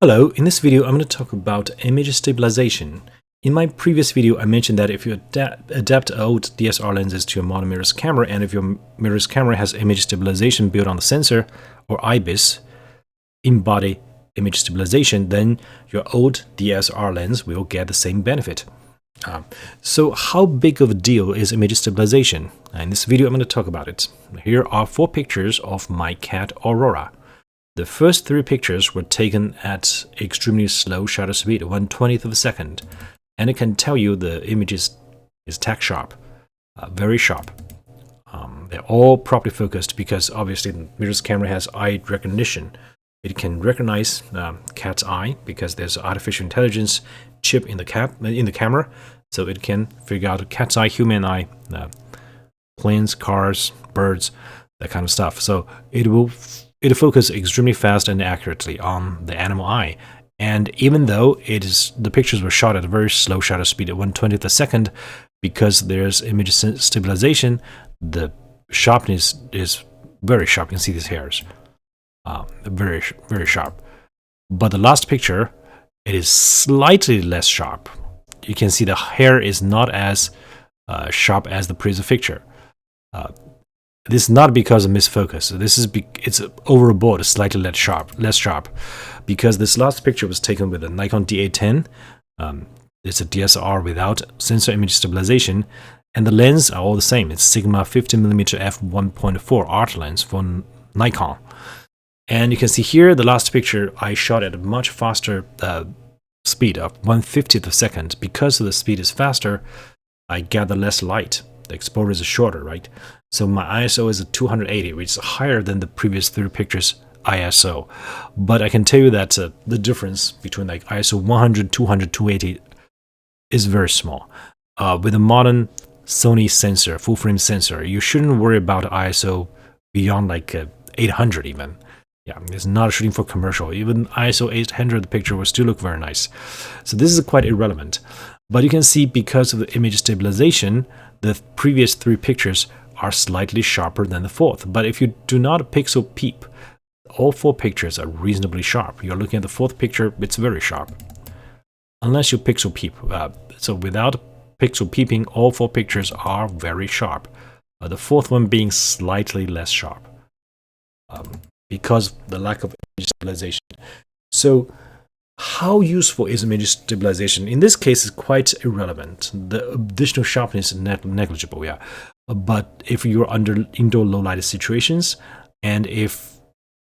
Hello, in this video I'm going to talk about image stabilization. In my previous video I mentioned that if you adapt old DSLR lenses to your modern mirrorless camera, and if your mirrorless camera has image stabilization built on the sensor or IBIS, in-body image stabilization, then your old DSLR lens will get the same benefit. So how big of a deal is image stabilization? In this video I'm going to talk about it. Here are 4 pictures of my cat Aurora. The first 3 pictures were taken at extremely slow shutter speed, 1/20th of a second, and it can tell you the image is tack sharp, very sharp. They're all properly focused because obviously the mirrorless camera has eye recognition. It can recognize cat's eye because there's artificial intelligence chip in the camera, so it can figure out cat's eye, human eye, planes, cars, birds, that kind of stuff. So it'll focus extremely fast and accurately on the animal eye. And even though the pictures were shot at a very slow shutter speed at 1/20th a second, because there's image stabilization, the sharpness is very sharp. You can see these hairs, very, very sharp. But the last picture, it is slightly less sharp. You can see the hair is not as sharp as the previous picture. This is not because of misfocus. It's overboard, slightly less sharp, because this last picture was taken with a Nikon D810. It's a DSLR without sensor image stabilization, and the lens are all the same. It's Sigma 50mm f1.4 art lens for Nikon. And you can see here the last picture I shot at a much faster speed of 1/50th of a second. Because the speed is faster, I gather less light. The exposure is shorter, right? So my ISO is a 280, which is higher than the previous 3 pictures ISO. But I can tell you that the difference between like ISO 100, 200, 280 is very small. With a modern Sony sensor, full frame sensor, you shouldn't worry about ISO beyond like 800 even. Yeah, it's not shooting for commercial. Even ISO 800, the picture will still look very nice. So this is quite irrelevant. But you can see because of the image stabilization, the previous 3 pictures are slightly sharper than the 4th. But if you do not pixel peep, all 4 pictures are reasonably sharp. You're looking at the 4th picture, it's very sharp. Unless you pixel peep. So without pixel peeping, all 4 pictures are very sharp. The 4th one being slightly less sharp because of the lack of image stabilization. So how useful is image stabilization? In this case, it's quite irrelevant. The additional sharpness is negligible, yeah. But if you're under indoor low light situations, and if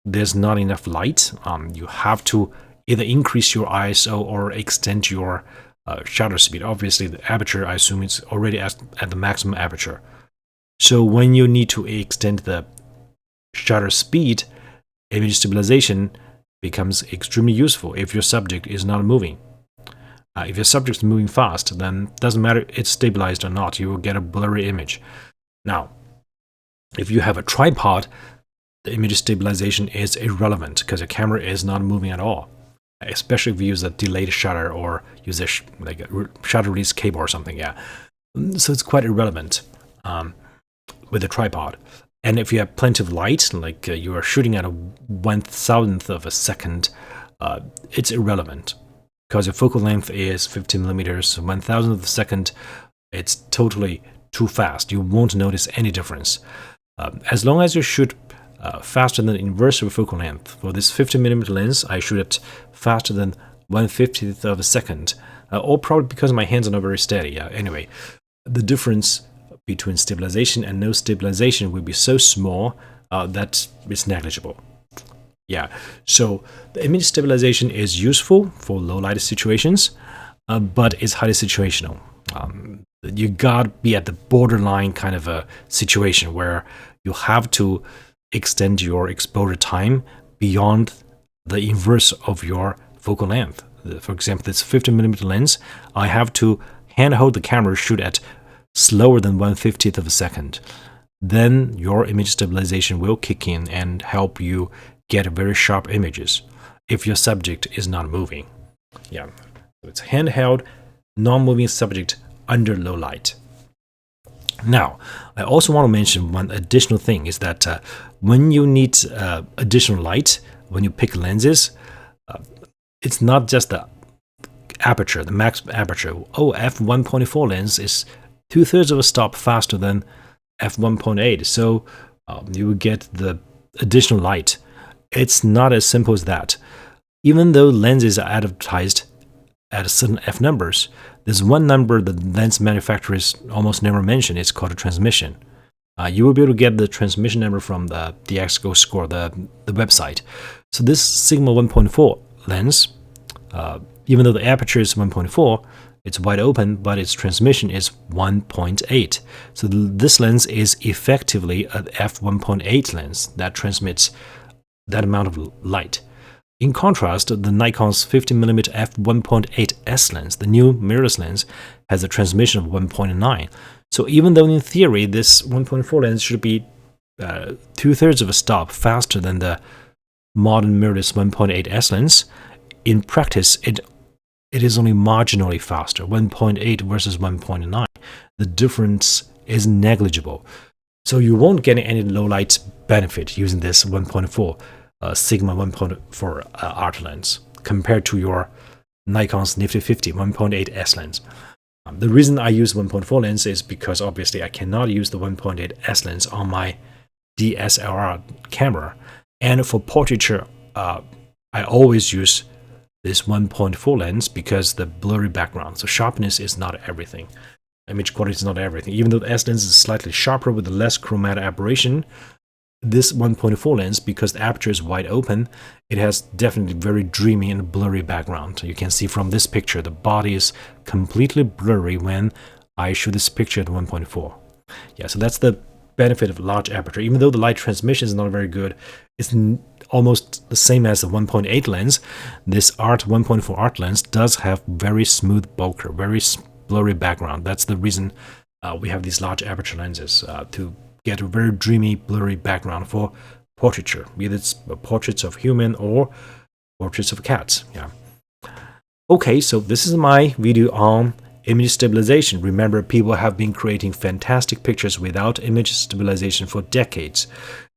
there's not enough light, you have to either increase your ISO or extend your shutter speed. Obviously, the aperture, I assume, is already at the maximum aperture. So when you need to extend the shutter speed, image stabilization becomes extremely useful if your subject is not moving. If your subject is moving fast, then it doesn't matter if it's stabilized or not, you will get a blurry image. Now, if you have a tripod, the image stabilization is irrelevant because the camera is not moving at all, especially if you use a delayed shutter or use a shutter release cable or something. Yeah, so it's quite irrelevant with the tripod. And if you have plenty of light, like you are shooting at a 1/1000th of a second, it's irrelevant because your focal length is 50mm. 1/1000th of a second, it's totally too fast. You won't notice any difference. As long as you shoot faster than the inverse of focal length. For this 50mm lens, I shoot it faster than 1/50th of a second, or probably because my hands are not very steady. Yeah. Anyway, the difference between stabilization and no stabilization will be so small that it's negligible. Yeah, so the image stabilization is useful for low light situations, but it's highly situational. You gotta be at the borderline kind of a situation where you have to extend your exposure time beyond the inverse of your focal length. For example, this 50mm lens, I have to handhold the camera, shoot at slower than 1/50th of a second. Then your image stabilization will kick in and help you get very sharp images if your subject is not moving. Yeah, so it's handheld, non-moving subject under low light. Now, I also want to mention one additional thing is that when you need additional light, when you pick lenses, it's not just the aperture, the max aperture. Oh, f1.4 lens is 2/3 of a stop faster than f1.8, so you will get the additional light. It's not as simple as that. Even though lenses are advertised at certain f numbers, there's one number the lens manufacturers almost never mention. It's called a transmission. You will be able to get the transmission number from the DxGo score, the website. So this Sigma 1.4 lens, even though the aperture is 1.4, it's wide open, but its transmission is 1.8. So this lens is effectively an f1.8 lens that transmits that amount of light. In contrast, the Nikon's 50mm f1.8s lens, the new mirrorless lens, has a transmission of 1.9. So even though in theory this 1.4 lens should be 2/3 of a stop faster than the modern mirrorless 1.8s lens, in practice it is only marginally faster, 1.8 versus 1.9. The difference is negligible. So you won't get any low light benefit using this 1.4 Sigma 1.4 art lens compared to your Nikon's Nifty 50 1.8s lens. The reason I use 1.4 lens is because obviously I cannot use the 1.8s lens on my DSLR camera, and for portraiture I always use this 1.4 lens because the blurry background. So sharpness is not everything. Image quality is not everything. Even though the S lens is slightly sharper with less chromatic aberration, this 1.4 lens, because the aperture is wide open, it has definitely very dreamy and blurry background. You can see from this picture, the body is completely blurry when I shoot this picture at 1.4. Yeah, so that's the benefit of large aperture. Even though the light transmission is not very good, it's almost the same as the 1.8 lens. This 1.4 art lens does have very smooth bokeh, very blurry background. That's the reason we have these large aperture lenses, to get a very dreamy, blurry background for portraiture, either it's portraits of human or portraits of cats. Yeah. Okay, so this is my video on image stabilization. Remember, people have been creating fantastic pictures without image stabilization for decades.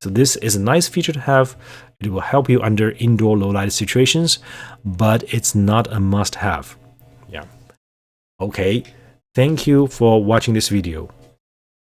So this is a nice feature to have. It will help you under indoor low light situations, but it's not a must-have. Yeah. Okay, thank you for watching this video.